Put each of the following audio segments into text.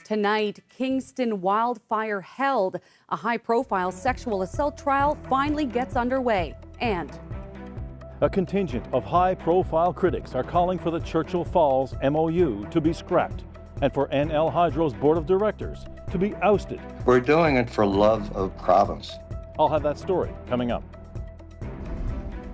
Tonight, Kingston Wildfire held. A high-profile sexual assault trial finally gets underway. And a contingent of high-profile critics are calling for the Churchill Falls MOU to be scrapped and for NL Hydro's board of directors to be ousted. We're doing it for love of province. I'll have that story coming up.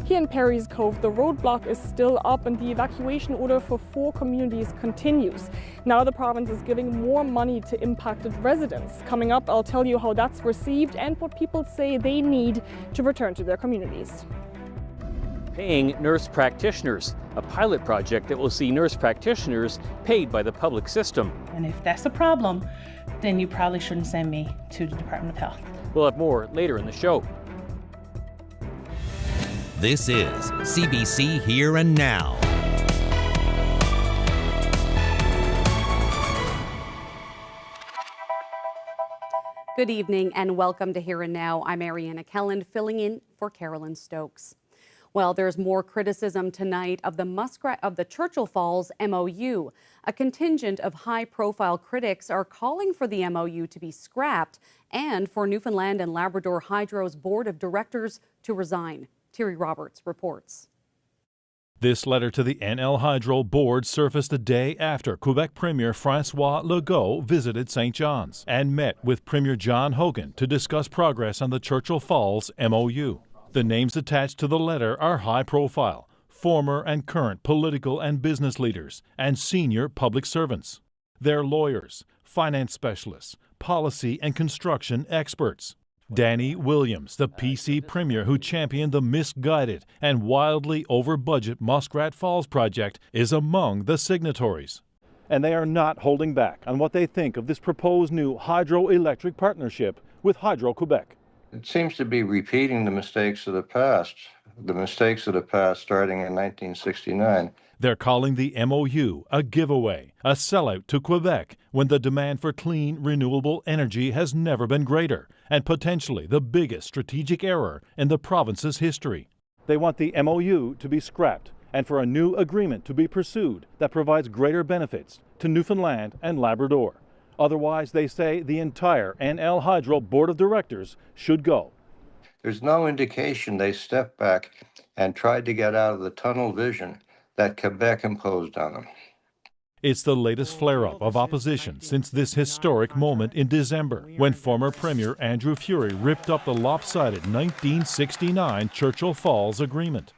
Here in Perry's Cove, the roadblock is still up and the evacuation order for 4 communities continues. Now the province is giving more money to impacted residents. Coming up, I'll tell you how that's received and what people say they need to return to their communities. Paying nurse practitioners, a pilot project that will see nurse practitioners paid by the public system. And if that's a problem, then you probably shouldn't send me to the Department of Health. We'll have more later in the show. This is CBC Here and Now. good evening and welcome to Here and Now. I'm Ariana Kelland, filling in for Carolyn Stokes. Well, there's more criticism tonight of the Churchill Falls MOU. A contingent of high-profile critics are calling for the MOU to be scrapped and for Newfoundland and Labrador Hydro's board of directors to resign. Terry Roberts reports. This letter to the NL Hydro board surfaced a day after Quebec Premier François Legault visited St. John's and met with Premier John Hogan to discuss progress on the Churchill Falls MOU. The names attached to the letter are high-profile, former and current political and business leaders, and senior public servants. They're lawyers, finance specialists, policy and construction experts. Danny Williams, the PC Premier who championed the misguided and wildly over-budget Muskrat Falls project, is among the signatories. And they are not holding back on what they think of this proposed new hydroelectric partnership with Hydro-Quebec. It seems to be repeating the mistakes of the past starting in 1969. They're calling the MOU a giveaway, a sellout to Quebec when the demand for clean, renewable energy has never been greater, and potentially the biggest strategic error in the province's history. They want the MOU to be scrapped and for a new agreement to be pursued that provides greater benefits to Newfoundland and Labrador. Otherwise, they say the entire NL Hydro board of directors should go. There's no indication they stepped back and tried to get out of the tunnel vision that Quebec imposed on them. It's the latest flare-up of opposition since this historic moment in December, when former Premier Andrew Furey ripped up the lopsided 1969 Churchill Falls Agreement.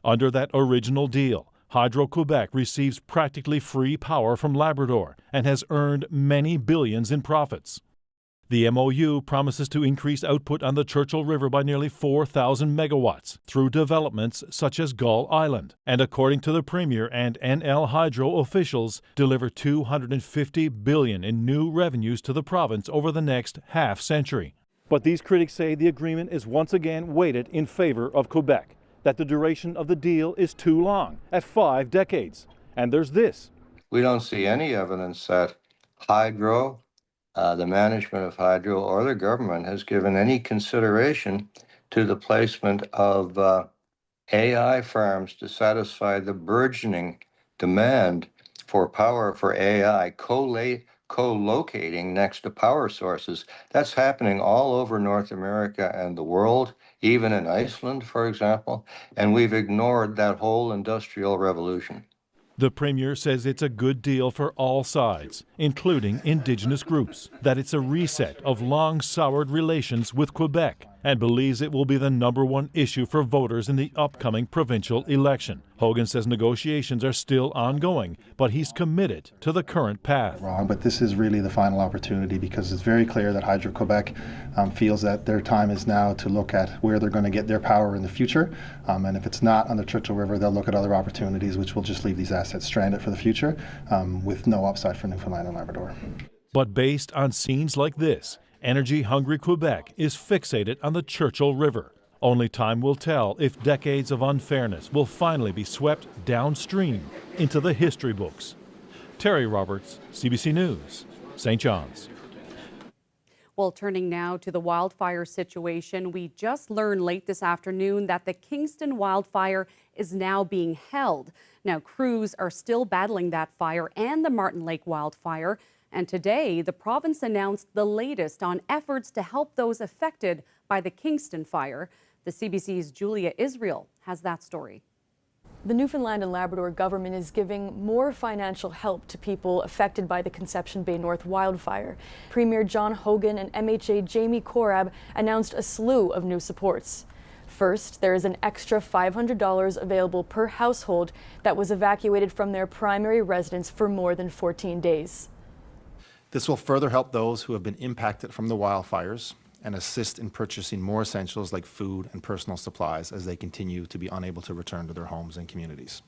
Under that original deal, Hydro-Quebec receives practically free power from Labrador and has earned many billions in profits. The MOU promises to increase output on the Churchill River by nearly 4,000 megawatts through developments such as Gull Island, and according to the Premier and NL Hydro officials, deliver $250 billion in new revenues to the province over the next half-century. But these critics say the agreement is once again weighted in favor of Quebec, that the duration of the deal is too long, at 5 decades. And there's this. We don't see any evidence that Hydro, the management of Hydro, or the government has given any consideration to the placement of AI farms to satisfy the burgeoning demand for power for AI, co-locating next to power sources. That's happening all over North America and the world, even in Iceland, for example, and we've ignored that whole industrial revolution. The Premier says it's a good deal for all sides, including Indigenous groups, that it's a reset of long-soured relations with Quebec, and believes it will be the #1 issue for voters in the upcoming provincial election. Hogan says negotiations are still ongoing, but he's committed to the current path. But this is really the final opportunity, because it's very clear that Hydro-Quebec feels that their time is now to look at where they're going to get their power in the future. And if it's not on the Churchill River, they'll look at other opportunities, which will just leave these assets stranded for the future with no upside for Newfoundland and Labrador. But based on scenes like this, energy-hungry Quebec is fixated on the Churchill River. Only time will tell if decades of unfairness will finally be swept downstream into the history books. Terry Roberts, CBC News, St. John's. Well, turning now to the wildfire situation, we just learned late this afternoon that the Kingston wildfire is now being held. Now, crews are still battling that fire and the Martin Lake wildfire. And today, the province announced the latest on efforts to help those affected by the Kingston fire. The CBC's Julia Israel has that story. The Newfoundland and Labrador government is giving more financial help to people affected by the Conception Bay North wildfire. Premier John Hogan and MHA Jamie Korab announced a slew of new supports. First, there is an extra $500 available per household that was evacuated from their primary residence for more than 14 days. This will further help those who have been impacted from the wildfires and assist in purchasing more essentials like food and personal supplies as they continue to be unable to return to their homes and communities.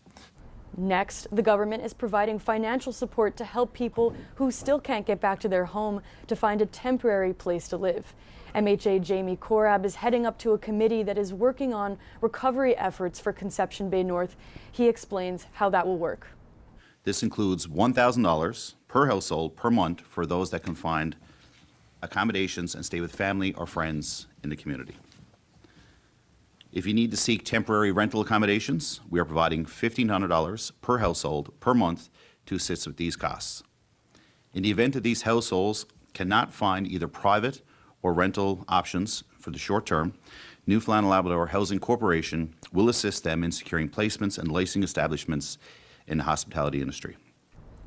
Next, the government is providing financial support to help people who still can't get back to their home to find a temporary place to live. MHA Jamie Korab is heading up to a committee that is working on recovery efforts for Conception Bay North. He explains how that will work. This includes $1,000 per household per month for those that can find accommodations and stay with family or friends in the community. If you need to seek temporary rental accommodations, we are providing $1,500 per household per month to assist with these costs. In the event that these households cannot find either private or rental options for the short term, Newfoundland and Labrador Housing Corporation will assist them in securing placements and licensing establishments in the hospitality industry.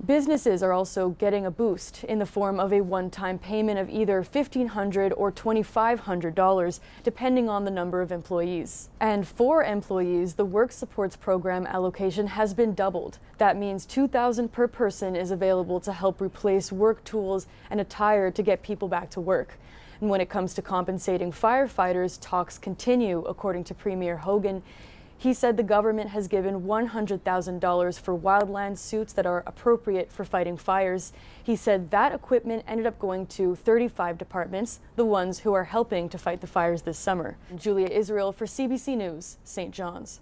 Businesses are also getting a boost in the form of a one-time payment of either $1,500 or $2,500, depending on the number of employees. And for employees, the Work Supports Program allocation has been doubled. That means $2,000 per person is available to help replace work tools and attire to get people back to work. And when it comes to compensating firefighters, talks continue, according to Premier Hogan. He said the government has given $100,000 for wildland suits that are appropriate for fighting fires. He said that equipment ended up going to 35 departments, the ones who are helping to fight the fires this summer. Julia Israel for CBC News, St. John's.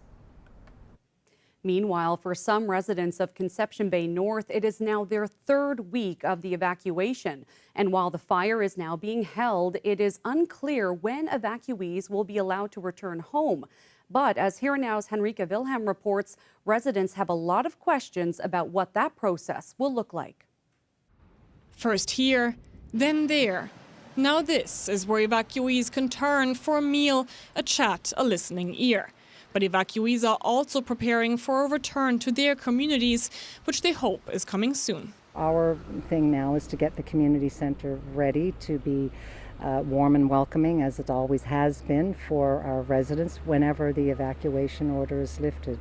Meanwhile, for some residents of Conception Bay North, it is now their third week of the evacuation. And while the fire is now being held, it is unclear when evacuees will be allowed to return home. But as Here and Now's Henrika Wilhelm reports, residents have a lot of questions about what that process will look like. First here, then there. Now this is where evacuees can turn for a meal, a chat, a listening ear. But evacuees are also preparing for a return to their communities, which they hope is coming soon. Our thing now is to get the community centre ready to be warm and welcoming, as it always has been for our residents whenever the evacuation order is lifted.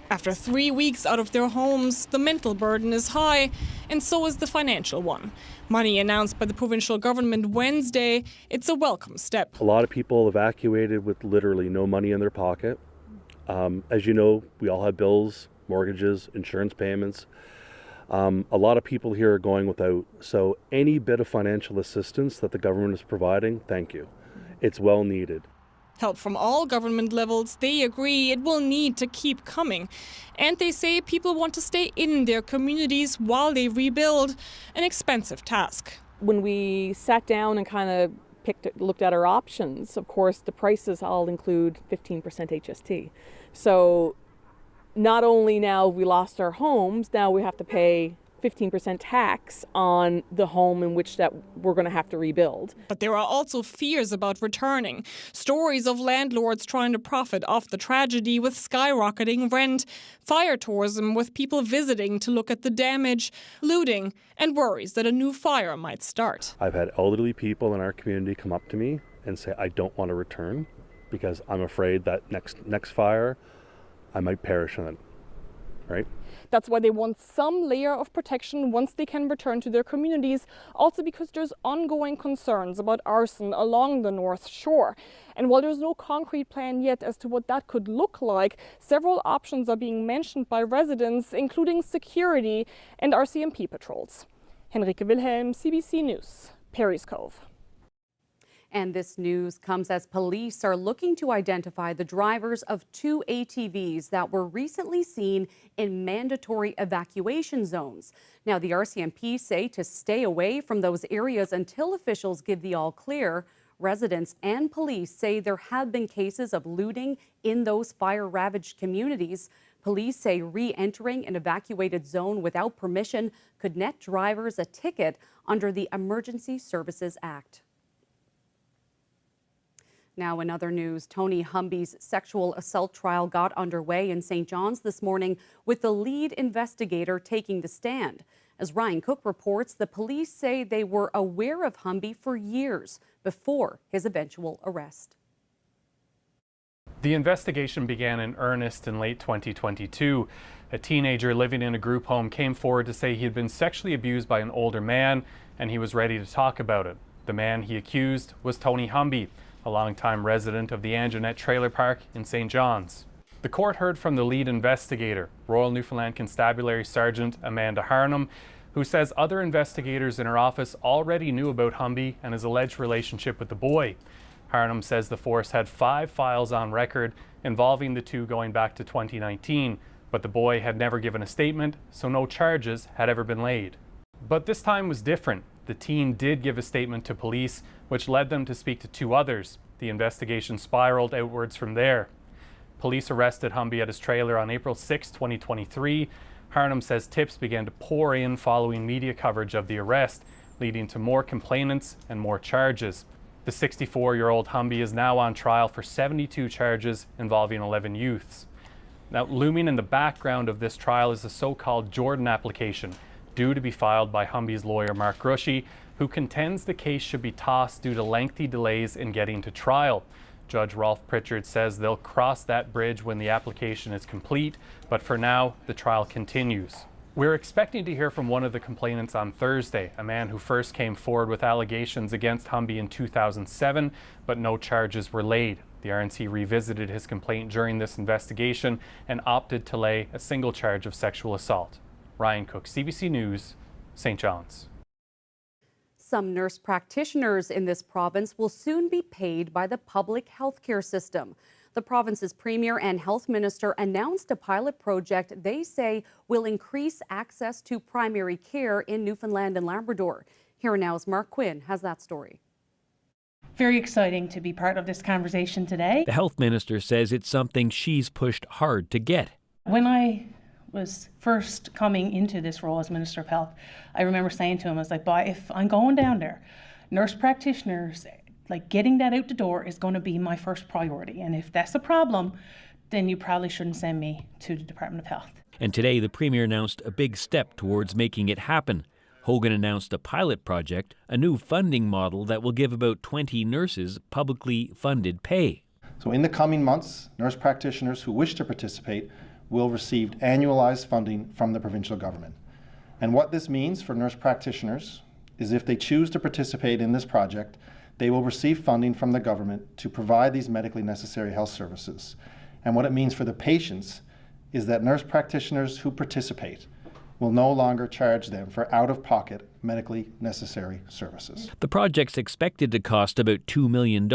After 3 weeks out of their homes, the mental burden is high, and so is the financial one. Money announced by the provincial government Wednesday, it's a welcome step. A lot of people evacuated with literally no money in their pocket. As you know, we all have bills, mortgages, insurance payments. A lot of people here are going without, so any bit of financial assistance that the government is providing, thank you. It's well needed. Help from all government levels, they agree it will need to keep coming. And they say people want to stay in their communities while they rebuild, an expensive task. When we sat down and kind of looked at our options, of course, the prices all include 15% HST. So not only now we lost our homes, now we have to pay 15% tax on the home in which that we're going to have to rebuild. But there are also fears about returning. Stories of landlords trying to profit off the tragedy with skyrocketing rent, fire tourism with people visiting to look at the damage, looting, and worries that a new fire might start. I've had elderly people in our community come up to me and say, I don't want to return because I'm afraid that next fire, I might perish in it, right? That's why they want some layer of protection once they can return to their communities, also because there's ongoing concerns about arson along the North Shore. And while there's no concrete plan yet as to what that could look like, several options are being mentioned by residents, including security and RCMP patrols. Henrika Wilhelm, CBC News, Perry's Cove. And this news comes as police are looking to identify the drivers of 2 ATVs that were recently seen in mandatory evacuation zones. Now, the RCMP say to stay away from those areas until officials give the all clear. Residents and police say there have been cases of looting in those fire-ravaged communities. Police say re-entering an evacuated zone without permission could net drivers a ticket under the Emergency Services Act. Now, in other news, Tony Humby's sexual assault trial got underway in St. John's this morning with the lead investigator taking the stand. As Ryan Cook reports, the police say they were aware of Humby for years before his eventual arrest. The investigation began in earnest in late 2022. A teenager living in a group home came forward to say he had been sexually abused by an older man, and he was ready to talk about it. The man he accused was Tony Humby, a longtime resident of the Anjanette Trailer Park in St. John's. The court heard from the lead investigator, Royal Newfoundland Constabulary Sergeant Amanda Harnham, who says other investigators in her office already knew about Humby and his alleged relationship with the boy. Harnham says the force had 5 files on record involving the two going back to 2019, but the boy had never given a statement, so no charges had ever been laid. But this time was different. The teen did give a statement to police, which led them to speak to 2 others. The investigation spiraled outwards from there. Police arrested Humby at his trailer on April 6, 2023. Harnham says tips began to pour in following media coverage of the arrest, leading to more complainants and more charges. The 64-year-old Humby is now on trial for 72 charges involving 11 youths. Now, looming in the background of this trial is the so-called Jordan application, due to be filed by Humby's lawyer Mark Rushy, who contends the case should be tossed due to lengthy delays in getting to trial. Judge Rolf Pritchard says they'll cross that bridge when the application is complete, but for now, the trial continues. We're expecting to hear from one of the complainants on Thursday, a man who first came forward with allegations against Humby in 2007, but no charges were laid. The RNC revisited his complaint during this investigation and opted to lay a single charge of sexual assault. Ryan Cook, CBC News, St. John's. Some nurse practitioners in this province will soon be paid by the public healthcare system. The province's premier and health minister announced a pilot project they say will increase access to primary care in Newfoundland and Labrador. Here Now's Mark Quinn has that story. Very exciting to be part of this conversation today. The health minister says it's something she's pushed hard to get. When I was first coming into this role as Minister of Health, I remember saying to him, I was like, "Boy, if I'm going down there, nurse practitioners, like getting that out the door is going to be my first priority. And if that's a problem, then you probably shouldn't send me to the Department of Health." And today, the Premier announced a big step towards making it happen. Hogan announced a pilot project, a new funding model that will give about 20 nurses publicly funded pay. So in the coming months, nurse practitioners who wish to participate will receive annualized funding from the provincial government. And what this means for nurse practitioners is if they choose to participate in this project, they will receive funding from the government to provide these medically necessary health services. And what it means for the patients is that nurse practitioners who participate will no longer charge them for out-of-pocket medically necessary services. The project's expected to cost about $2 million.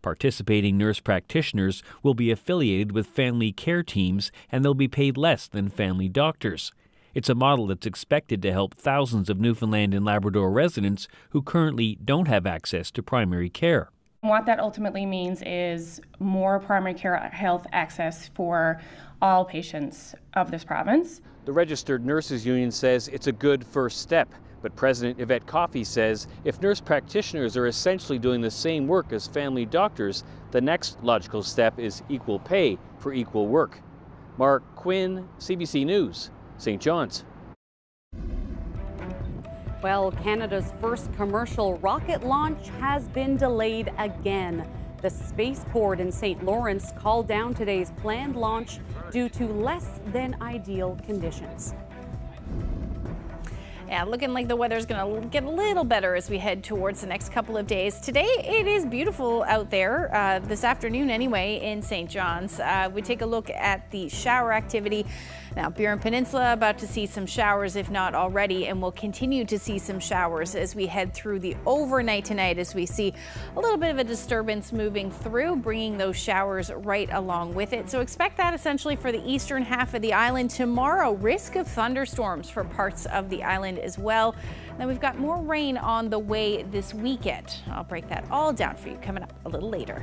Participating nurse practitioners will be affiliated with family care teams and they'll be paid less than family doctors. It's a model that's expected to help thousands of Newfoundland and Labrador residents who currently don't have access to primary care. What that ultimately means is more primary care health access for all patients of this province. The Registered Nurses Union says it's a good first step, but President Evacuee says if nurse practitioners are essentially doing the same work as family doctors, the next logical step is equal pay for equal work. Mark Quinn, CBC News, St. John's. Well, Canada's first commercial rocket launch has been delayed again. The spaceport in St. Lawrence called down today's planned launch due to less than ideal conditions. Yeah, looking like the weather's going to get a little better as we head towards the next couple of days. Today, it is beautiful out there, this afternoon anyway, in St. John's. We take a look at the shower activity. Now, Burin Peninsula about to see some showers, if not already, and we'll continue to see some showers as we head through the overnight tonight, as we see a little bit of a disturbance moving through, bringing those showers right along with it. So expect that essentially for the eastern half of the island. Tomorrow, risk of thunderstorms for parts of the island as well. Then we've got more rain on the way this weekend. I'll break that all down for you coming up a little later.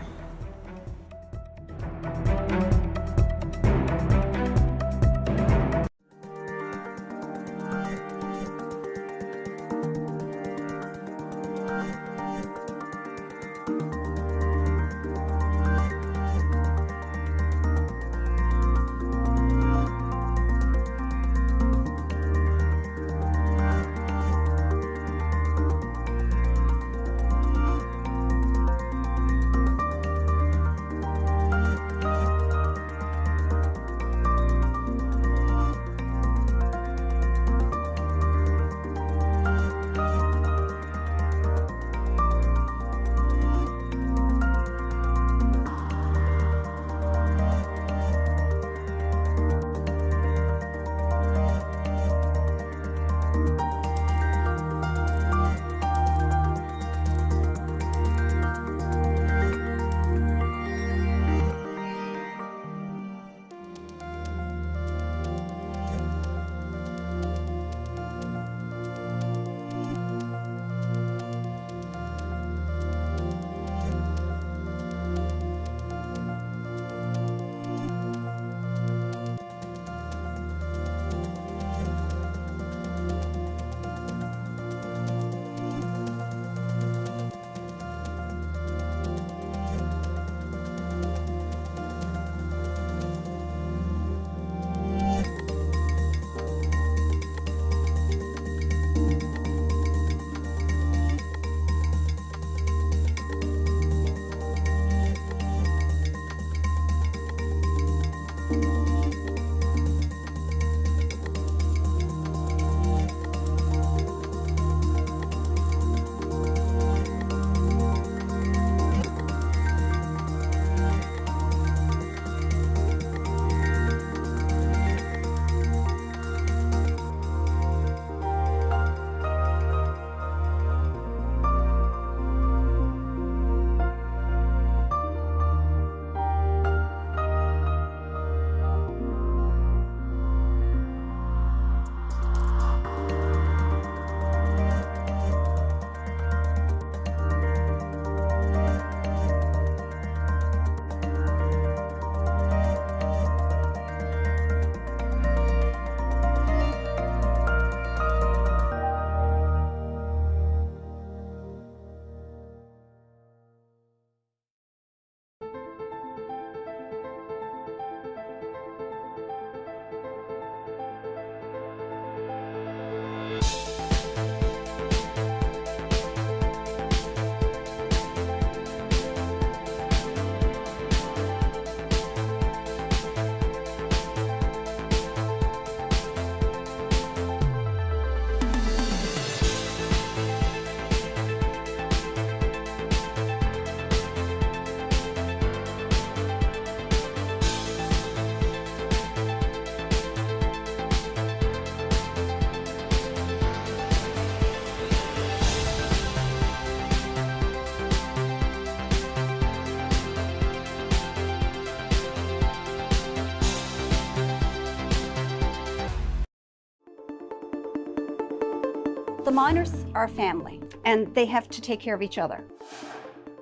The miners are a family, and they have to take care of each other.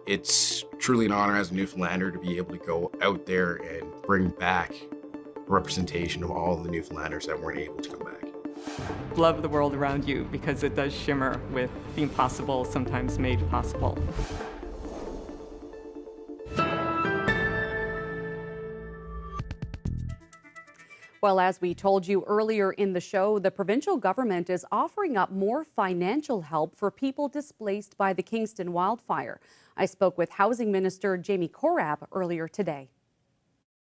It's truly an honor as a Newfoundlander to be able to go out there and bring back a representation of all the Newfoundlanders that weren't able to come back. Love the world around you because it does shimmer with the impossible sometimes made possible. Well, as we told you earlier in the show, the provincial government is offering up more financial help for people displaced by the Kingston wildfire. I spoke with Housing Minister Jamie Korab earlier today.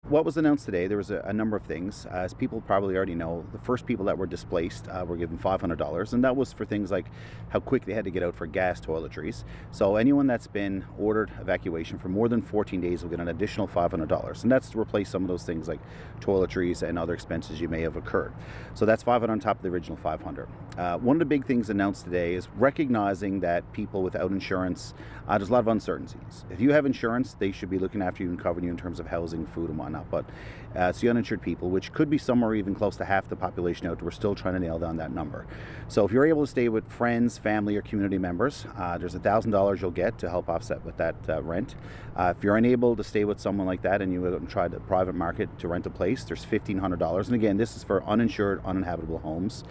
What was announced today, there was a number of things. As people probably already know, the first people that were displaced were given $500, and that was for things like how quick they had to get out for gas, toiletries. So anyone that's been ordered evacuation for more than 14 days will get an additional $500, and that's to replace some of those things like toiletries and other expenses you may have occurred. So that's $500 on top of the original $500. One of the big things announced today is recognizing that people without insurance, there's a lot of uncertainties. If you have insurance, they should be looking after you and covering you in terms of housing, food, and whatnot. But it's the uninsured people, which could be somewhere even close to half the population out there. We're still trying to nail down that number. So if you're able to stay with friends, family, or community members, there's $1,000 you'll get to help offset with that rent. If you're unable to stay with someone like that and you go and try the private market to rent a place, there's $1,500. And again, this is for uninsured, uninhabitable homes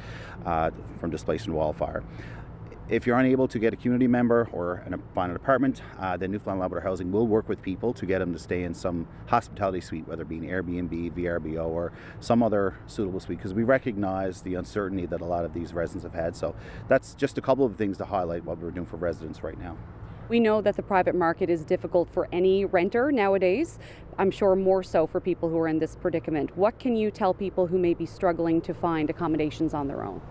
from displaced in wildfire. If you're unable to get a community member or find an apartment, then Newfoundland and Labrador Housing will work with people to get them to stay in some hospitality suite, whether it be an Airbnb, VRBO, or some other suitable suite, because we recognize the uncertainty that a lot of these residents have had. So that's just a couple of things to highlight what we're doing for residents right now. We know that the private market is difficult for any renter nowadays. I'm sure more so for people who are in this predicament. What can you tell people who may be struggling to find accommodations on their own?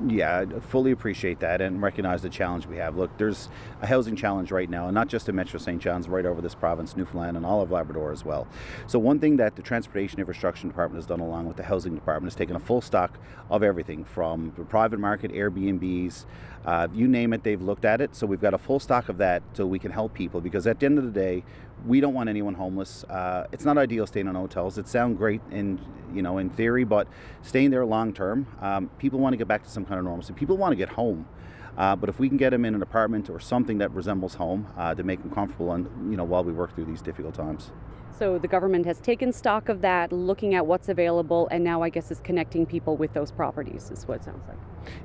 Yeah, I fully appreciate that and recognize the challenge we have. Look, there's a housing challenge right now, and not just in Metro St. John's, right over this province, Newfoundland, and all of Labrador as well. So one thing that the Transportation Infrastructure Department has done along with the Housing Department is taken a full stock of everything from the private market, Airbnbs, you name it, they've looked at it. So we've got a full stock of that so we can help people, because at the end of the day, we don't want anyone homeless. It's not ideal staying in hotels. It sounds great in theory, but staying there long term, people want to get back to some kind of normalcy. People want to get home. But if we can get them in an apartment or something that resembles home to make them comfortable and while we work through these difficult times. So the government has taken stock of that, looking at what's available, and now I guess is connecting people with those properties, is what it sounds like.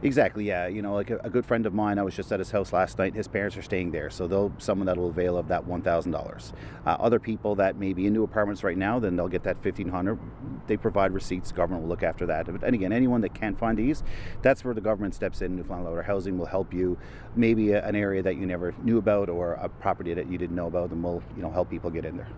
Exactly, yeah. Like a good friend of mine, I was just at his house last night. His parents are staying there, so someone that will avail of that $1,000. Other people that may be into apartments right now, then they'll get that $1,500. They provide receipts. Government will look after that. And again, anyone that can't find these, that's where the government steps in. Newfoundland and Labrador Housing will help you. Maybe an area that you never knew about or a property that you didn't know about, and we'll help people get in there.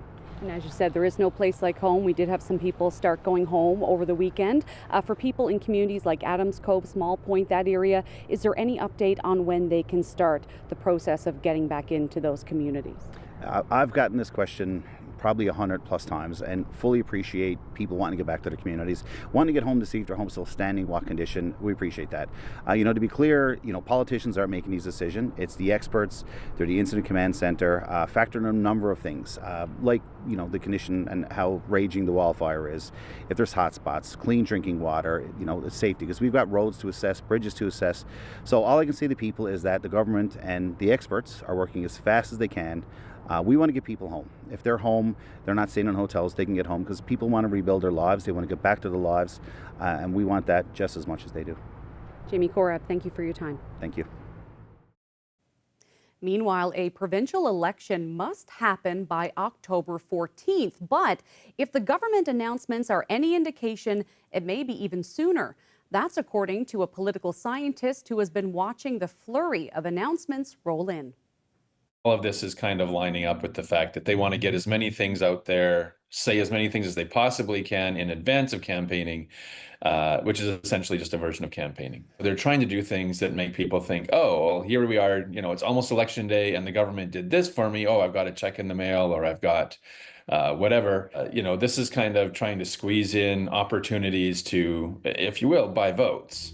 And as you said, there is no place like home. We did have some people start going home over the weekend. For people in communities like Adams Cove, Small Point, that area, is there any update on when they can start the process of getting back into those communities? I've gotten this question probably 100+ times, and fully appreciate people wanting to get back to their communities, wanting to get home to see if their home's still standing, what condition. We appreciate that. To be clear, politicians aren't making these decisions. It's the experts. They're the Incident Command Center, factor in a number of things, like the condition and how raging the wildfire is, if there's hot spots, clean drinking water, safety, because we've got roads to assess, bridges to assess. So all I can say to people is that the government and the experts are working as fast as they can. We want to get people home. If they're home, they're not staying in hotels, they can get home, because people want to rebuild their lives. They want to get back to their lives, and we want that just as much as they do. Jamie Korab, thank you for your time. Thank you. Meanwhile, a provincial election must happen by October 14th. But if the government announcements are any indication, it may be even sooner. That's according to a political scientist who has been watching the flurry of announcements roll in. All of this is kind of lining up with the fact that they want to get as many things out there, say as many things as they possibly can in advance of campaigning, which is essentially just a version of campaigning. They're trying to do things that make people think, oh, well, here we are, it's almost election day and the government did this for me. Oh, I've got a check in the mail, or I've got whatever. This is kind of trying to squeeze in opportunities to, if you will, buy votes.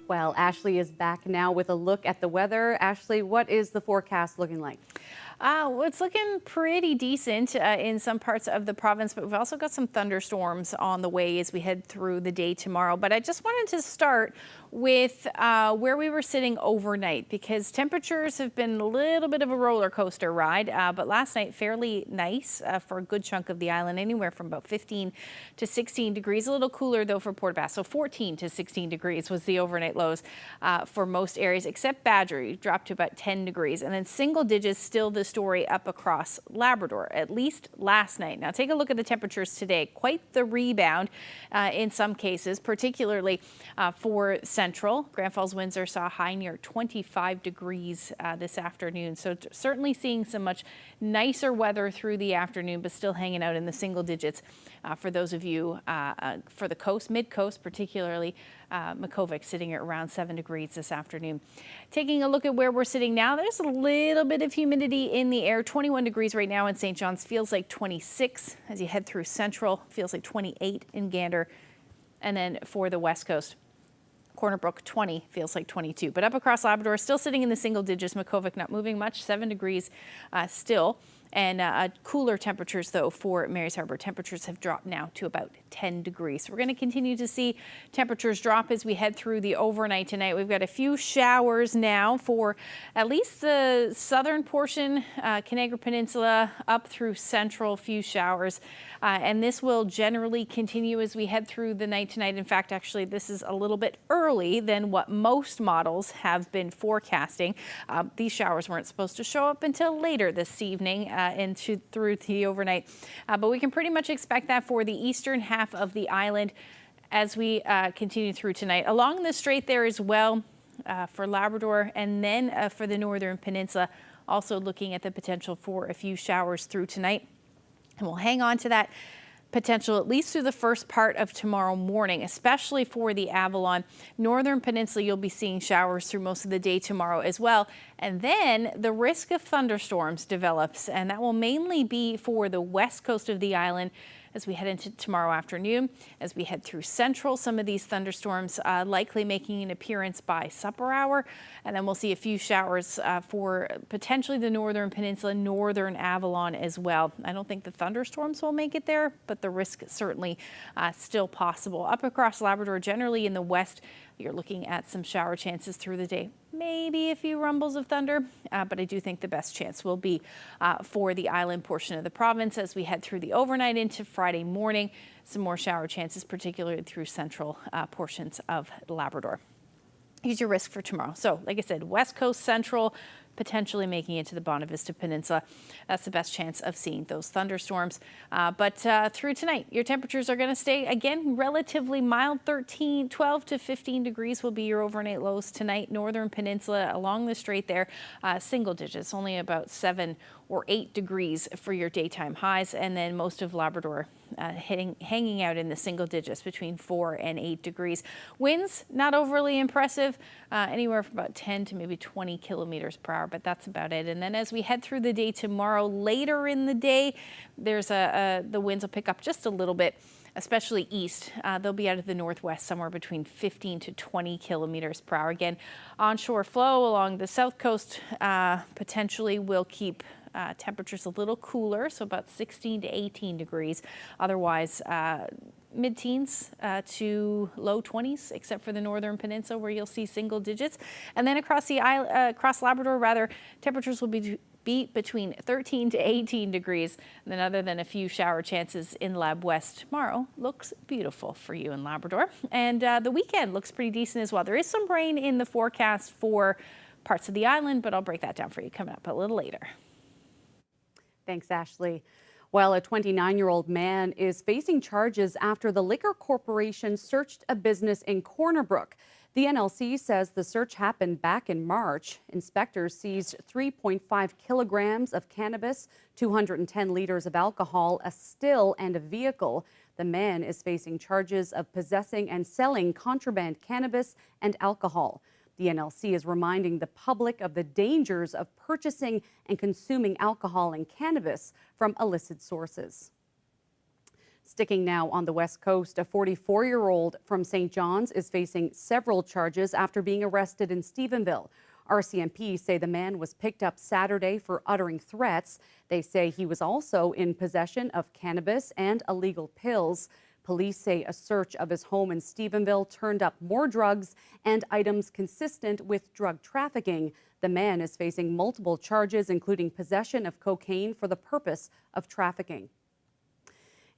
Well, Ashley is back now with a look at the weather. Ashley, what is the forecast looking like? Well, it's looking pretty decent in some parts of the province, but we've also got some thunderstorms on the way as we head through the day tomorrow. But I just wanted to start with where we were sitting overnight, because temperatures have been a little bit of a roller coaster ride, but last night fairly nice for a good chunk of the island, anywhere from about 15 to 16 degrees. A little cooler though for Port Bass, so 14 to 16 degrees was the overnight lows for most areas except Badger, dropped to about 10 degrees, and then single digits still the story up across Labrador, at least last night. Now take a look at the temperatures today. Quite the rebound in some cases, particularly for Central. Grand Falls Windsor saw a high near 25 degrees this afternoon. So certainly seeing some much nicer weather through the afternoon, but still hanging out in the single digits for those of you for the coast, mid-coast particularly. Makkovik sitting at around 7 degrees this afternoon. Taking a look at where we're sitting now, there's a little bit of humidity in the air. 21 degrees right now in St. John's, feels like 26 as you head through Central, feels like 28 in Gander. And then for the West Coast, Corner Brook 20, feels like 22. But up across Labrador, still sitting in the single digits. Makkovik not moving much, 7 degrees still. And cooler temperatures, though, for Mary's Harbour. Temperatures have dropped now to about 10 degrees. So we're going to continue to see temperatures drop as we head through the overnight tonight. We've got a few showers now for at least the southern portion, Canagra Peninsula, up through Central, few showers. And this will generally continue as we head through the night tonight. In fact, actually, this is a little bit early than what most models have been forecasting. These showers weren't supposed to show up until later this evening into through the overnight. But we can pretty much expect that for the eastern half of the island as we continue through tonight. Along the strait there as well for Labrador, and then for the northern peninsula, also looking at the potential for a few showers through tonight. And we'll hang on to that potential at least through the first part of tomorrow morning, especially for the Avalon. Northern Peninsula, you'll be seeing showers through most of the day tomorrow as well. And then the risk of thunderstorms develops, and that will mainly be for the west coast of the island as we head into tomorrow afternoon. As we head through Central, some of these thunderstorms likely making an appearance by supper hour. And then we'll see a few showers for potentially the northern peninsula, northern Avalon as well. I don't think the thunderstorms will make it there, but the risk certainly still possible. Up across Labrador, generally in the west, you're looking at some shower chances through the day. Maybe a few rumbles of thunder, but I do think the best chance will be for the island portion of the province as we head through the overnight into Friday morning. Some more shower chances, particularly through central portions of Labrador. Here's your risk for tomorrow. So, like I said, west coast, central, potentially making it to the Bonavista Peninsula. That's the best chance of seeing those thunderstorms. But through tonight, your temperatures are going to stay, again, relatively mild. 12 to 15 degrees will be your overnight lows tonight. Northern Peninsula along the strait there, single digits, only about 7 or 8 degrees for your daytime highs. And then most of Labrador hanging out in the single digits between 4 and 8 degrees. Winds, not overly impressive, anywhere from about 10 to maybe 20 kilometers per hour, but that's about it. And then as we head through the day tomorrow, later in the day, there's the winds will pick up just a little bit, especially east. They'll be out of the northwest somewhere between 15 to 20 kilometers per hour. Again, onshore flow along the south coast potentially will keep temperatures a little cooler, so about 16 to 18 degrees. Otherwise, mid-teens to low 20s, except for the northern peninsula where you'll see single digits. And then across the across Labrador, rather, temperatures will be between 13 to 18 degrees. And then other than a few shower chances in Lab West tomorrow, looks beautiful for you in Labrador. And the weekend looks pretty decent as well. There is some rain in the forecast for parts of the island, but I'll break that down for you coming up a little later. Thanks, Ashley. Well, a 29-year-old man is facing charges after the Liquor Corporation searched a business in Corner Brook. The NLC says the search happened back in March. Inspectors seized 3.5 kilograms of cannabis, 210 liters of alcohol, a still, and a vehicle. The man is facing charges of possessing and selling contraband cannabis and alcohol. The NLC is reminding the public of the dangers of purchasing and consuming alcohol and cannabis from illicit sources. Sticking now on the West Coast, a 44-year-old from St. John's is facing several charges after being arrested in Stephenville. RCMP say the man was picked up Saturday for uttering threats. They say he was also in possession of cannabis and illegal pills. Police say a search of his home in Stephenville turned up more drugs and items consistent with drug trafficking. The man is facing multiple charges, including possession of cocaine for the purpose of trafficking.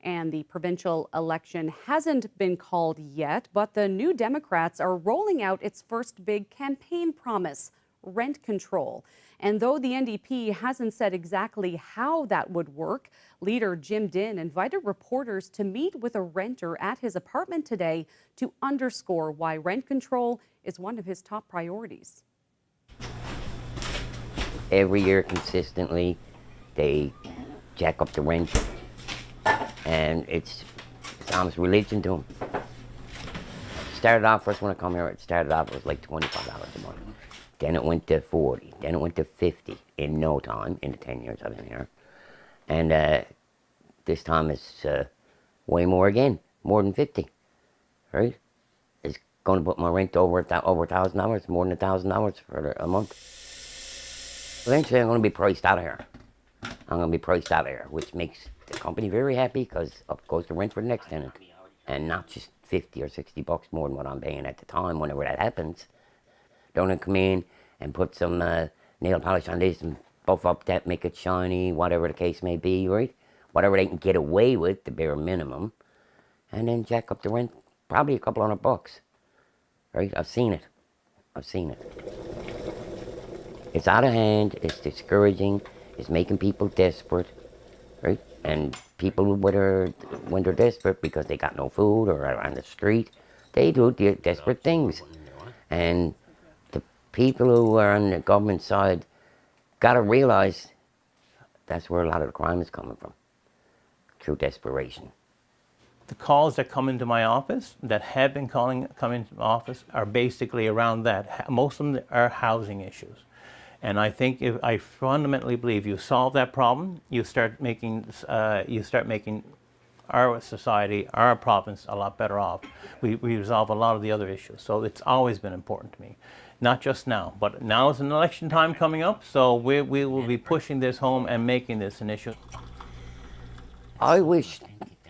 And the provincial election hasn't been called yet, but the New Democrats are rolling out its first big campaign promise, rent control. And though the NDP hasn't said exactly how that would work, leader Jim Dinn invited reporters to meet with a renter at his apartment today to underscore why rent control is one of his top priorities. Every year consistently, they jack up the rent, and it's almost religion to them. Started off, first when I come here, it was like $25 a month. Then it went to 40, then it went to 50 in no time, in the 10 years I've been here. And this time it's way more again, more than 50, right? It's going to put my rent over $1,000, more than $1,000 for a month. Eventually I'm going to be priced out of here. I'm going to be priced out of here, which makes the company very happy because up goes the rent for the next tenant. And not just 50 or 60 bucks more than what I'm paying at the time, whenever that happens. Don't come in and put some nail polish on this and buff up that, make it shiny, whatever the case may be, right? Whatever they can get away with, the bare minimum. And then jack up the rent, probably a couple $100, right? I've seen it. I've seen it. It's out of hand, it's discouraging, it's making people desperate, right? And people, when they're desperate because they got no food or are on the street, they do desperate things. And people who are on the government side got to realize that's where a lot of the crime is coming from, through desperation. The calls that come into my office, that have been coming into my office, are basically around that. Most of them are housing issues. And I think I fundamentally believe you solve that problem, you start making our society, our province, a lot better off. We resolve a lot of the other issues. So it's always been important to me. Not just now, but now is an election time coming up, so we will be pushing this home and making this an issue. I wish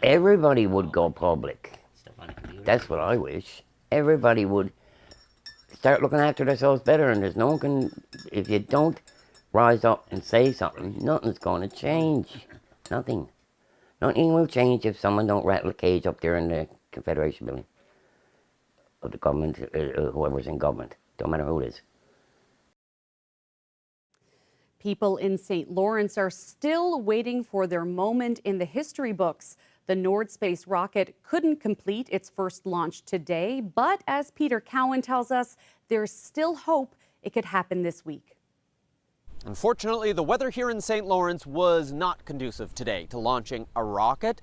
everybody would go public. That's what I wish. Everybody would start looking after themselves better, and there's no one can, if you don't rise up and say something, nothing's going to change. Nothing. Nothing will change if someone don't rattle a cage up there in the Confederation building. Of the government, whoever's in government. Don't matter who it is. People in St. Lawrence are still waiting for their moment in the history books. The Nord Space rocket couldn't complete its first launch today, but as Peter Cowan tells us, there's still hope it could happen this week. Unfortunately, the weather here in St. Lawrence was not conducive today to launching a rocket.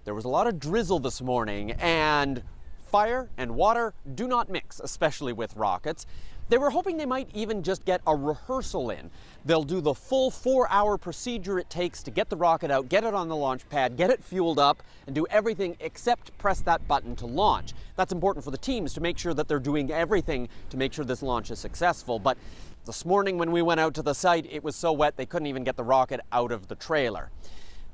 There was a lot of drizzle this morning, and fire and water do not mix, especially with rockets. They were hoping they might even just get a rehearsal in. They'll do the full 4-hour procedure it takes to get the rocket out, get it on the launch pad, get it fueled up, and do everything except press that button to launch. That's important for the teams to make sure that they're doing everything to make sure this launch is successful. But this morning when we went out to the site, it was so wet they couldn't even get the rocket out of the trailer.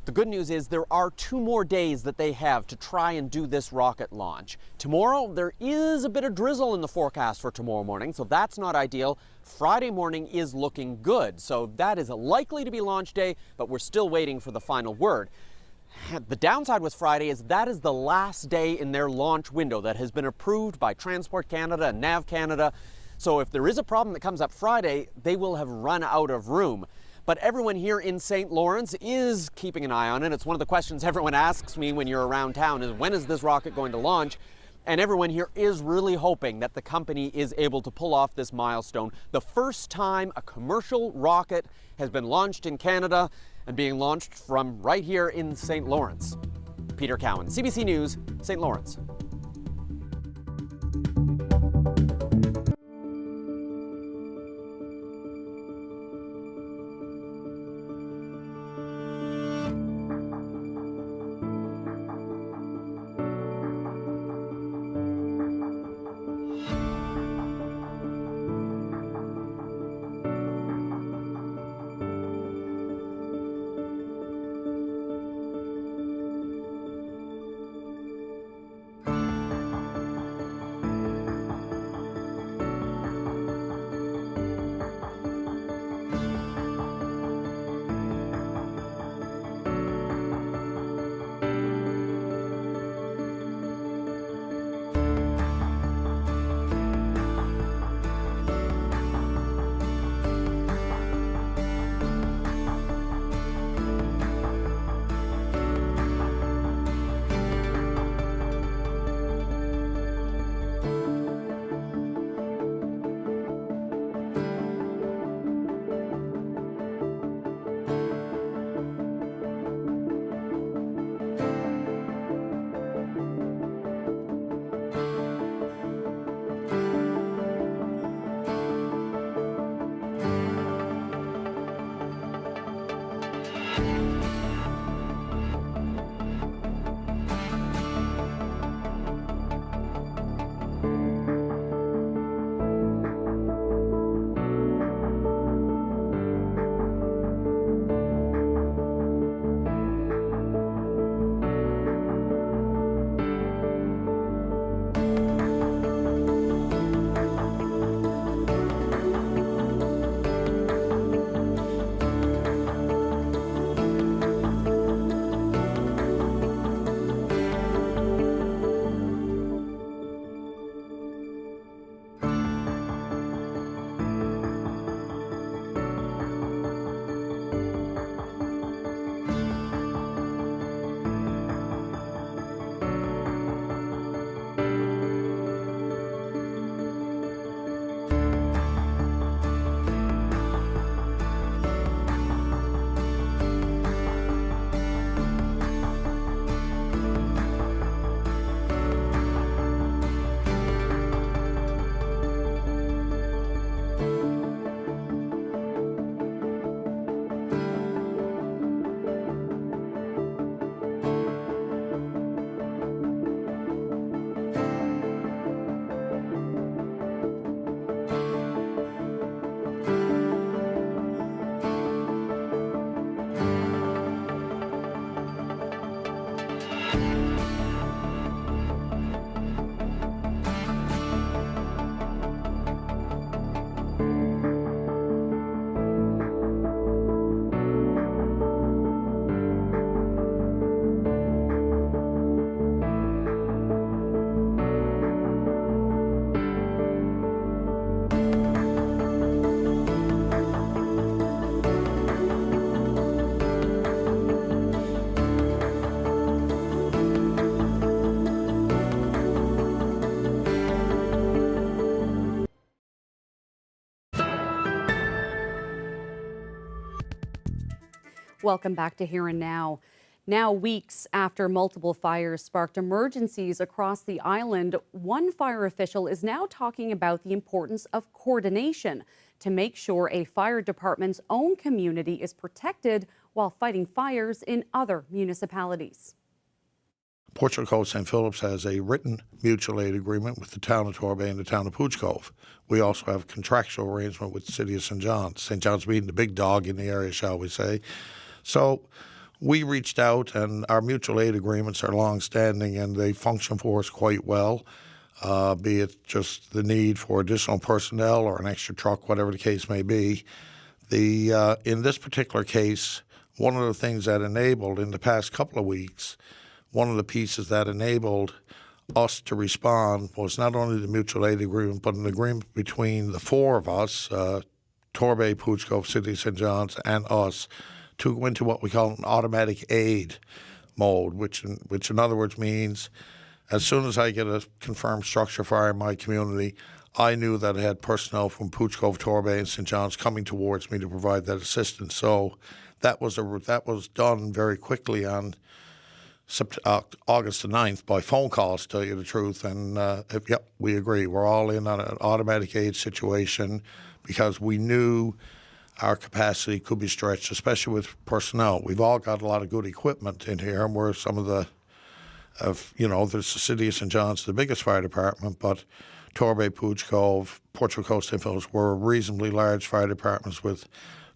The good news is there are 2 more days that they have to try and do this rocket launch. Tomorrow, there is a bit of drizzle in the forecast for tomorrow morning, so that's not ideal. Friday morning is looking good, so that is likely to be launch day, but we're still waiting for the final word. The downside with Friday is that is the last day in their launch window that has been approved by Transport Canada and Nav Canada. So if there is a problem that comes up Friday, they will have run out of room. but everyone here in St. Lawrence is keeping an eye on it. It's one of the questions everyone asks me when you're around town is, when is this rocket going to launch? And everyone here is really hoping that the company is able to pull off this milestone. The first time a commercial rocket has been launched in Canada and being launched from right here in St. Lawrence. Peter Cowan, CBC News, St. Lawrence. Welcome back to Here and Now. Now, weeks after multiple fires sparked emergencies across the island, one fire official is now talking about the importance of coordination to make sure a fire department's own community is protected while fighting fires in other municipalities. Portrait Cove St. Philip's has a written mutual aid agreement with the town of Torbay and the town of Pooch Cove. We also have a contractual arrangement with the city of St. John's. St. John's being the big dog in the area, shall we say. So we reached out, and our mutual aid agreements are long-standing, and they function for us quite well, be it just the need for additional personnel or an extra truck, whatever the case may be. In this particular case, one of the things that enabled in the past couple of weeks, one of the pieces that enabled us to respond was not only the mutual aid agreement, but an agreement between the four of us, Torbay, Pooch Cove, City of St. John's, and us to go into what we call an automatic aid mode, which in other words means as soon as I get a confirmed structure fire in my community, I knew that I had personnel from Pooch Cove, Torbay, and St. John's coming towards me to provide that assistance. So that was done very quickly on August the 9th by phone calls, to tell you the truth. And yep, we agree. We're all in on an automatic aid situation because we knew our capacity could be stretched, especially with personnel. We've all got a lot of good equipment in here, and we're some of the, there's the City of St. John's, the biggest fire department, but Torbay, Pooch Cove, Portrush Coast, St. Phillips were reasonably large fire departments with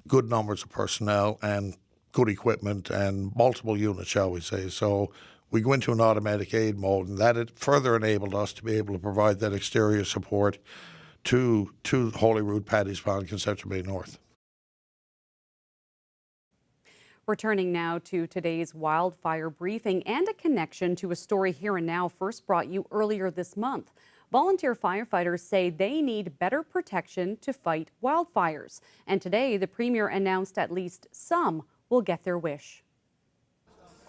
good numbers of personnel and good equipment and multiple units, shall we say. So we go into an automatic aid mode, and that it further enabled us to be able to provide that exterior support to Holyrood, Paddy's Pond, Conception Bay North. Returning now to today's wildfire briefing and a connection to a story Here and Now first brought you earlier this month. Volunteer firefighters say they need better protection to fight wildfires. And today, the Premier announced at least some will get their wish.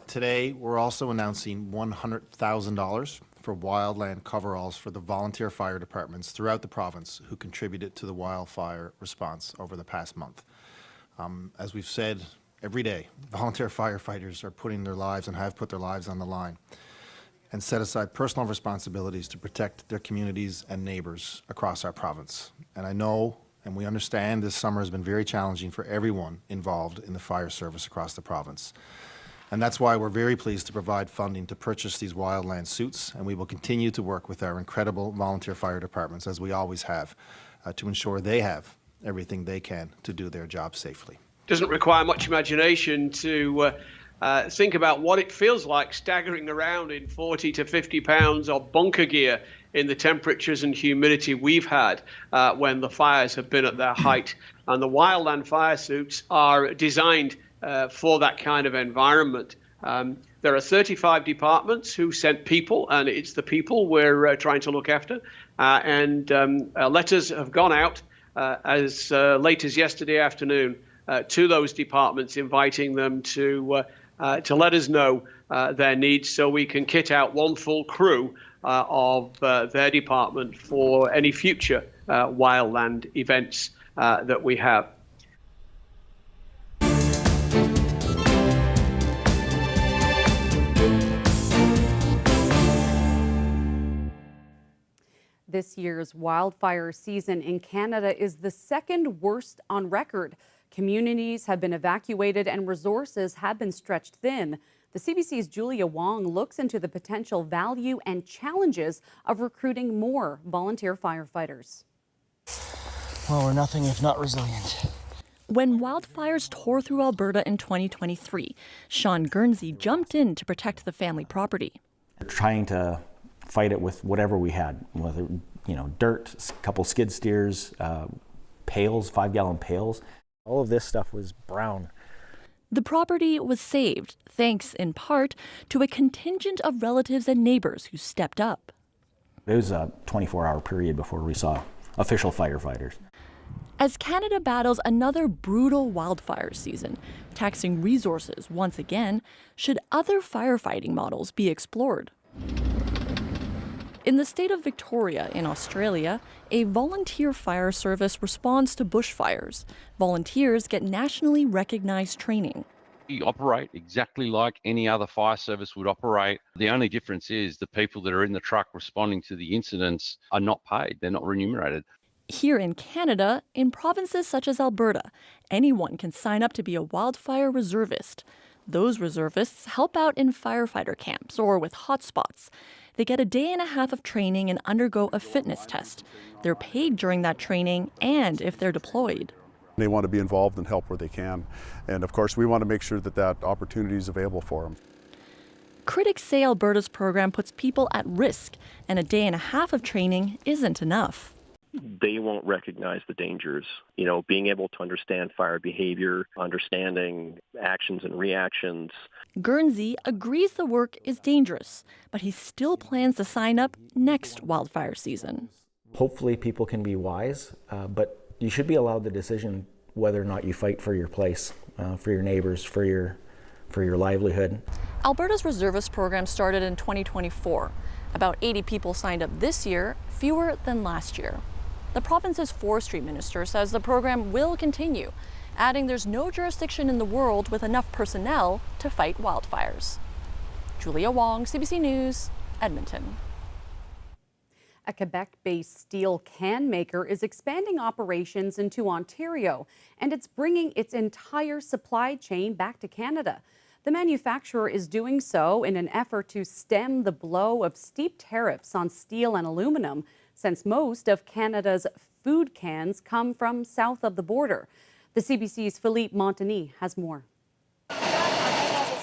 Today, we're also announcing $100,000 for wildland coveralls for the volunteer fire departments throughout the province who contributed to the wildfire response over the past month. As we've said every day, volunteer firefighters are putting their lives and have put their lives on the line and set aside personal responsibilities to protect their communities and neighbors across our province. And I know and we understand this summer has been very challenging for everyone involved in the fire service across the province. And that's why we're very pleased to provide funding to purchase these wildland suits, and we will continue to work with our incredible volunteer fire departments, as we always have, to ensure they have everything they can to do their job safely. Doesn't require much imagination to think about what it feels like staggering around in 40 to 50 pounds of bunker gear in the temperatures and humidity we've had when the fires have been at their height. And the wildland fire suits are designed for that kind of environment. There are 35 departments who sent people, and it's the people we're trying to look after. Letters have gone out as late as yesterday afternoon to those departments, inviting them to let us know their needs so we can kit out one full crew of their department for any future wildland events that we have. This year's wildfire season in Canada is the second worst on record. Communities have been evacuated and resources have been stretched thin. The CBC's Julia Wong looks into the potential value and challenges of recruiting more volunteer firefighters. Well, we're nothing if not resilient. When wildfires tore through Alberta in 2023, Sean Guernsey jumped in to protect the family property. We're trying to fight it with whatever we had, whether, dirt, a couple skid steers, pails, 5-gallon pails. All of this stuff was brown. The property was saved, thanks in part to a contingent of relatives and neighbors who stepped up. It was a 24-hour period before we saw official firefighters. As Canada battles another brutal wildfire season, taxing resources once again, should other firefighting models be explored? In the state of Victoria in Australia, a volunteer fire service responds to bushfires. Volunteers get nationally recognized training. You operate exactly like any other fire service would operate. The only difference is the people that are in the truck responding to the incidents are not paid. They're not remunerated. Here in Canada, in provinces such as Alberta, anyone can sign up to be a wildfire reservist. Those reservists help out in firefighter camps or with hotspots. They get a day and a half of training and undergo a fitness test. They're paid during that training and if they're deployed. They want to be involved and help where they can. And of course, we want to make sure that that opportunity is available for them. Critics say Alberta's program puts people at risk, and a day and a half of training isn't enough. They won't recognize the dangers. Being able to understand fire behavior, understanding actions and reactions. Guernsey agrees the work is dangerous, but he still plans to sign up next wildfire season. Hopefully people can be wise, but You should be allowed the decision whether or not you fight for your place, for your neighbors, for your livelihood. Alberta's reservist program started in 2024. About 80 people signed up this year, fewer than last year. The province's forestry minister says the program will continue, adding there's no jurisdiction in the world with enough personnel to fight wildfires. Julia Wong, CBC News, Edmonton. A Quebec-based steel can maker is expanding operations into Ontario, and it's bringing its entire supply chain back to Canada. The manufacturer is doing so in an effort to stem the blow of steep tariffs on steel and aluminum, since most of Canada's food cans come from south of the border. The CBC's Philippe Montagny has more.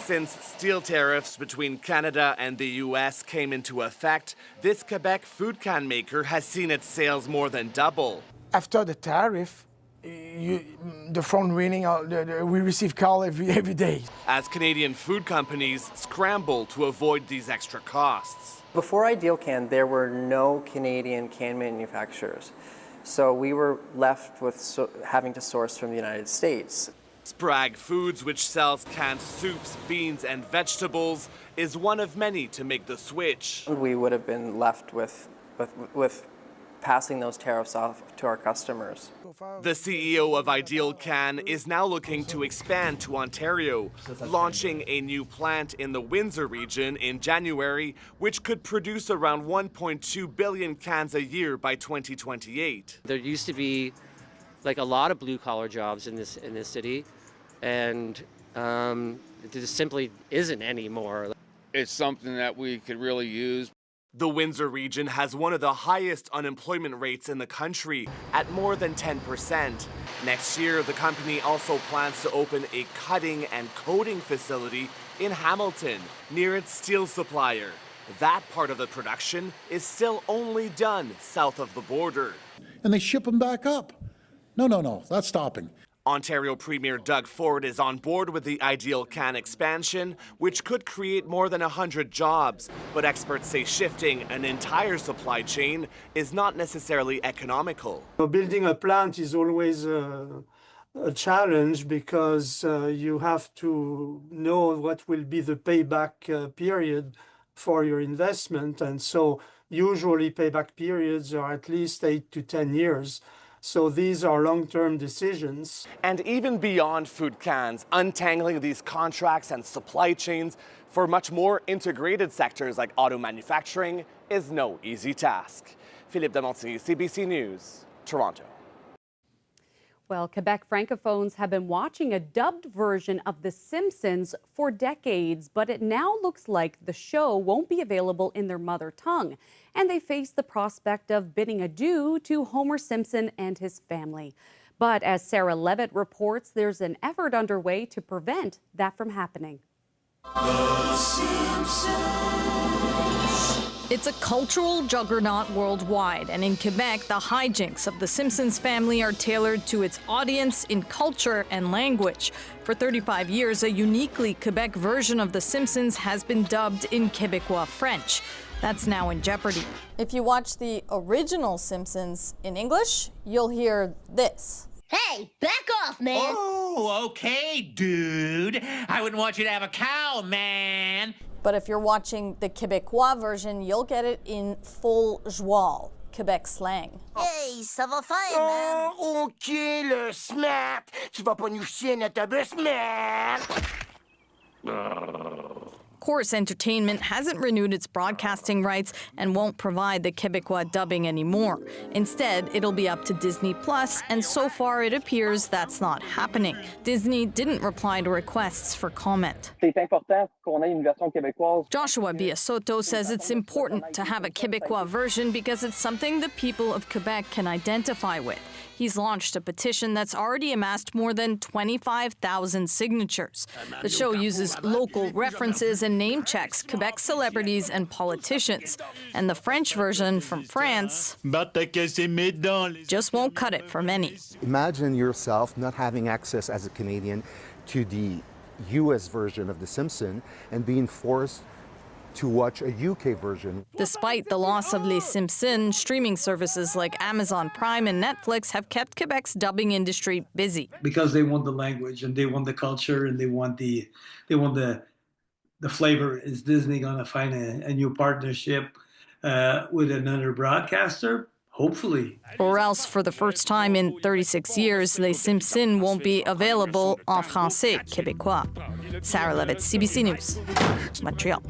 Since steel tariffs between Canada and the U.S. came into effect, this Quebec food can maker has seen its sales more than double. After the tariff, the phone ringing, we receive call every day. As Canadian food companies scramble to avoid these extra costs. Before Ideal Can, there were no Canadian can manufacturers. So we were left with having to source from the United States. Sprague Foods, which sells canned soups, beans, and vegetables, is one of many to make the switch. We would have been left with passing those tariffs off to our customers. The CEO of Ideal Can is now looking to expand to Ontario, launching a new plant in the Windsor region in January, which could produce around 1.2 billion cans a year by 2028. There used to be like a lot of blue-collar jobs in this city, and there simply isn't anymore. It's something that we could really use. The Windsor region has one of the highest unemployment rates in the country, at more than 10%. Next year, the company also plans to open a cutting and coating facility in Hamilton, near its steel supplier. That part of the production is still only done south of the border. And they ship them back up. No, that's stopping. Ontario Premier Doug Ford is on board with the Ideal Can expansion, which could create more than 100 jobs. But experts say shifting an entire supply chain is not necessarily economical. Building a plant is always a challenge because you have to know what will be the payback period for your investment. And so usually payback periods are at least 8 to 10 years. So these are long-term decisions. And even beyond food cans, untangling these contracts and supply chains for much more integrated sectors like auto manufacturing is no easy task. Philippe de Montigny, CBC News, Toronto. Well, Quebec francophones have been watching a dubbed version of The Simpsons for decades, but it now looks like the show won't be available in their mother tongue, and they face the prospect of bidding adieu to Homer Simpson and his family. But as Sarah Levitt reports, there's an effort underway to prevent that from happening. The Simpsons. It's a cultural juggernaut worldwide, and in Quebec, the hijinks of the Simpsons family are tailored to its audience in culture and language. For 35 years, a uniquely Quebec version of The Simpsons has been dubbed in Québécois French. That's now in jeopardy. If you watch the original Simpsons in English, you'll hear this. Hey, back off, man! Oh, okay, dude. I wouldn't want you to have a cow, man. But if you're watching the Québécois version, you'll get it in full joual, Quebec slang. Hey, ça va faire, man! Oh, OK, le smart! Tu vas pas nous chier notre autobus, man! Chorus Entertainment hasn't renewed its broadcasting rights and won't provide the Québécois dubbing anymore. Instead, it'll be up to Disney+, and so far it appears that's not happening. Disney didn't reply to requests for comment. Joshua Biasotto says it's important to have a Québécois version because it's something the people of Quebec can identify with. He's launched a petition that's already amassed more than 25,000 signatures. The show uses local references and name checks Quebec celebrities and politicians. And the French version from France just won't cut it for many. Imagine yourself not having access as a Canadian to the US version of The Simpsons and being forced to watch a UK version. Despite the loss of Les Simpsons, streaming services like Amazon Prime and Netflix have kept Quebec's dubbing industry busy. Because they want the language and they want the culture and they want the flavor. Is Disney going to find a new partnership with another broadcaster? Hopefully. Or else, for the first time in 36 years, Les Simpsons won't be available en français québécois. Sarah Levitt, CBC News, Montreal.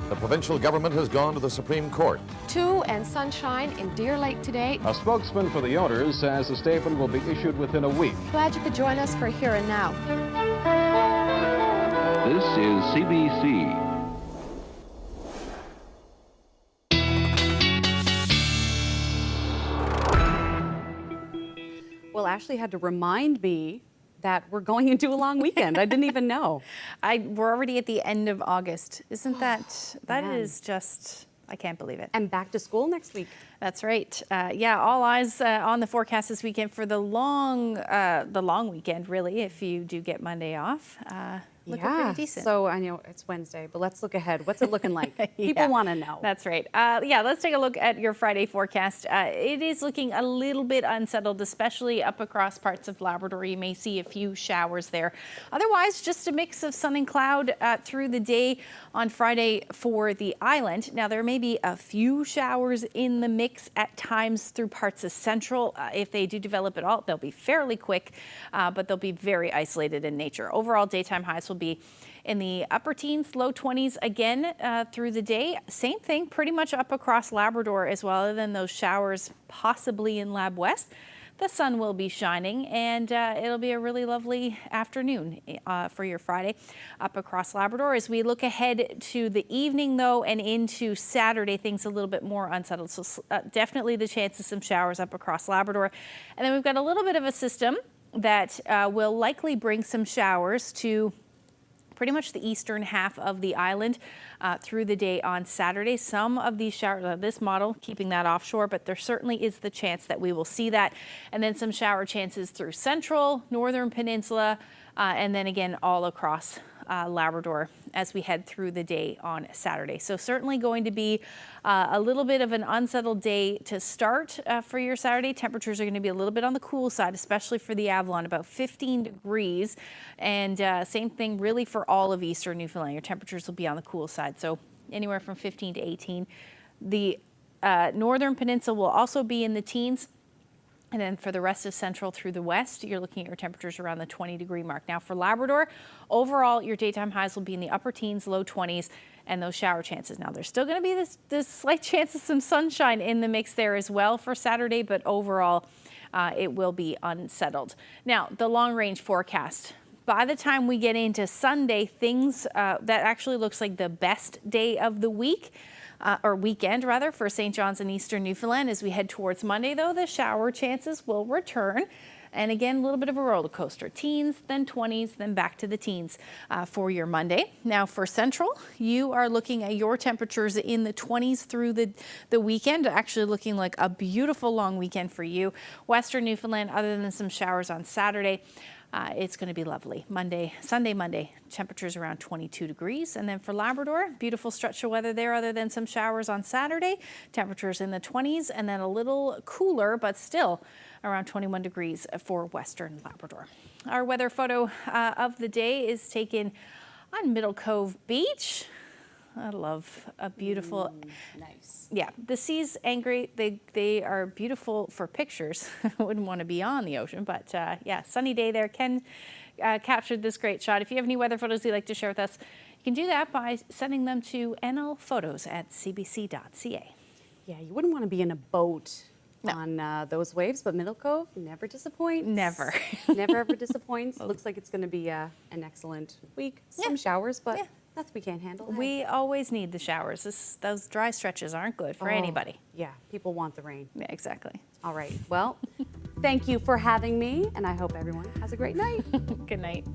The provincial government has gone to the Supreme Court. 2 and sunshine in Deer Lake today. A spokesman for the owners says a statement will be issued within a week. Glad you could join us for Here and Now. This is CBC. Well, Ashley had to remind me that we're going into a long weekend. I didn't even know. We're already at the end of August. Isn't that is just, I can't believe it. And back to school next week. That's right. Yeah, all eyes on the forecast this weekend for the long weekend, really, if you do get Monday off. looking pretty decent. So I know it's Wednesday, but let's look ahead. What's it looking like? People want to know. That's right. Let's take a look at your Friday forecast. It is looking a little bit unsettled, especially up across parts of Labrador. You may see a few showers there. Otherwise, just a mix of sun and cloud through the day on Friday for the island. Now, there may be a few showers in the mix at times through parts of Central. If they do develop at all, they'll be fairly quick, but they'll be very isolated in nature. Overall, daytime highs will be in the upper teens, low 20s again through the day. Same thing pretty much up across Labrador as well, other than those showers possibly in Lab West. The sun will be shining, and it'll be a really lovely afternoon for your Friday up across Labrador. As we look ahead to the evening, though, and into Saturday, things a little bit more unsettled. So definitely the chance of some showers up across Labrador. And then we've got a little bit of a system that will likely bring some showers to pretty much the eastern half of the island through the day on Saturday. Some of these showers, this model, keeping that offshore, but there certainly is the chance that we will see that. And then some shower chances through Central, Northern Peninsula, and then again all across Labrador as we head through the day on Saturday. So certainly going to be a little bit of an unsettled day to start for your Saturday. Temperatures are going to be a little bit on the cool side, especially for the Avalon, about 15 degrees. And same thing really for all of eastern Newfoundland. Your temperatures will be on the cool side, so anywhere from 15 to 18. The Northern Peninsula will also be in the teens. And then for the rest of Central through the west, you're looking at your temperatures around the 20-degree mark. Now for Labrador, overall, your daytime highs will be in the upper teens, low 20s, and those shower chances. Now there's still going to be this slight chance of some sunshine in the mix there as well for Saturday, but overall, it will be unsettled. Now, the long-range forecast. By the time we get into Sunday, things that actually looks like the best day of the week. Or weekend rather, for St. John's and Eastern Newfoundland. As we head towards Monday, though, the shower chances will return. And again, a little bit of a roller coaster. Teens, then 20s, then back to the teens for your Monday. Now for Central, you are looking at your temperatures in the 20s through the weekend, actually looking like a beautiful long weekend for you. Western Newfoundland, other than some showers on Saturday, it's going to be lovely. Sunday, Monday, temperatures around 22 degrees. And then for Labrador, beautiful stretch of weather there other than some showers on Saturday. Temperatures in the 20s and then a little cooler, but still around 21 degrees for Western Labrador. Our weather photo of the day is taken on Middle Cove Beach. I love a beautiful, nice. Yeah, the sea's angry. They are beautiful for pictures. I wouldn't want to be on the ocean, but yeah, sunny day there. Ken captured this great shot. If you have any weather photos you'd like to share with us, you can do that by sending them to nlphotos@cbc.ca. Yeah, you wouldn't want to be in a boat on those waves, but Middle Cove never disappoints. Never. Never ever disappoints. Looks like it's going to be an excellent week. Some showers, but that's we can't handle. We always need the showers. Those dry stretches aren't good for anybody. Yeah, people want the rain. Yeah, exactly. All right. Well, thank you for having me, and I hope everyone has a great night. Good night.